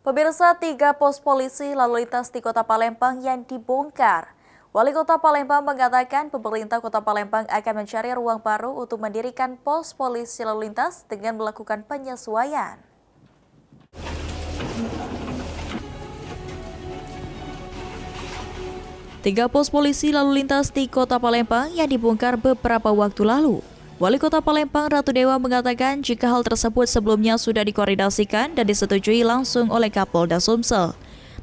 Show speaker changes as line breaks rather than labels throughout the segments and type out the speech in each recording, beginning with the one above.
Pemirsa, 3 pos polisi lalu lintas di Kota Palembang yang dibongkar. Wali Kota Palembang mengatakan pemerintah Kota Palembang akan mencari ruang baru untuk mendirikan pos polisi lalu lintas dengan melakukan penyesuaian. Tiga pos polisi lalu lintas di Kota Palembang yang dibongkar beberapa waktu lalu. Wali Kota Palembang Ratu Dewa mengatakan jika hal tersebut sebelumnya sudah dikoordinasikan dan disetujui langsung oleh Kapolda Sumsel.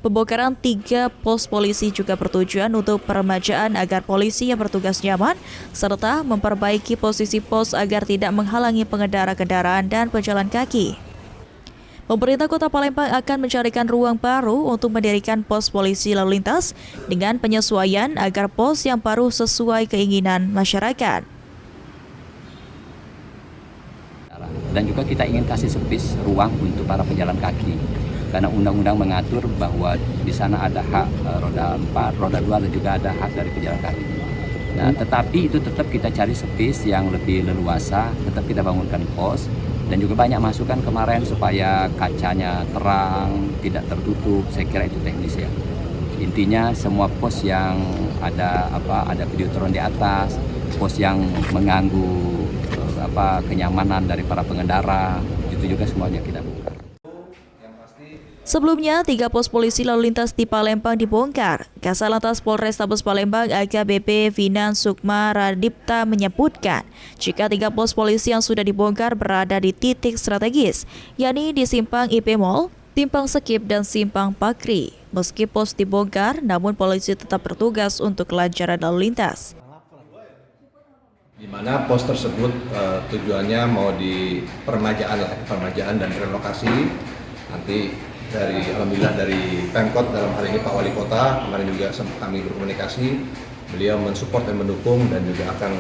Pembongkaran 3 pos polisi juga bertujuan untuk peremajaan agar polisi yang bertugas nyaman, serta memperbaiki posisi pos agar tidak menghalangi pengendara kendaraan dan pejalan kaki. Pemerintah Kota Palembang akan mencarikan ruang baru untuk mendirikan pos polisi lalu lintas dengan penyesuaian agar pos yang baru sesuai keinginan masyarakat.
Dan juga kita ingin kasih space ruang untuk para pejalan kaki, karena undang-undang mengatur bahwa di sana ada hak roda 4, roda 2 dan juga ada hak dari pejalan kaki. Nah, tetapi itu tetap kita cari space yang lebih leluasa, tetap kita bangunkan pos, dan juga banyak masukan kemarin supaya kacanya terang, tidak tertutup. Saya kira itu teknis ya. Intinya semua pos yang ada videotron di atas, pos yang mengganggu kenyamanan dari para pengendara, itu juga semuanya kita buka. Sebelumnya, 3 pos polisi lalu lintas di Palembang dibongkar. Kasalantas Polrestabes Palembang AKBP Vinan Sukma Radipta menyebutkan jika 3 pos polisi yang sudah dibongkar berada di titik strategis, yakni di Simpang IP Mall, Simpang Sekip, dan Simpang Pakri. Meski pos dibongkar, namun polisi tetap bertugas untuk kelancaran lalu lintas.
Di mana pos tersebut tujuannya mau di permajaan dan relokasi. Nanti alhamdulillah dari Pemkot, dalam hal ini Pak Wali Kota, kemarin juga sempat kami berkomunikasi, beliau mensupport dan mendukung dan juga akan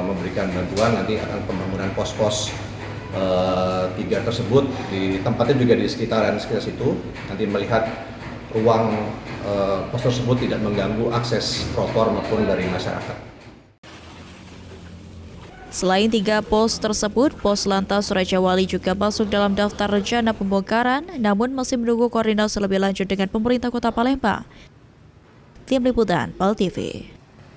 memberikan bantuan. Nanti akan pembangunan pos-pos 3 tersebut di tempatnya juga di sekitaran situ, nanti melihat ruang pos tersebut tidak mengganggu akses trotoar maupun dari masyarakat.
Selain 3 pos tersebut, Pos Lantas Raja Wali juga masuk dalam daftar rencana pembongkaran, namun masih menunggu koordinasi lebih lanjut dengan pemerintah Kota Palembang. Tim Liputan PAL TV.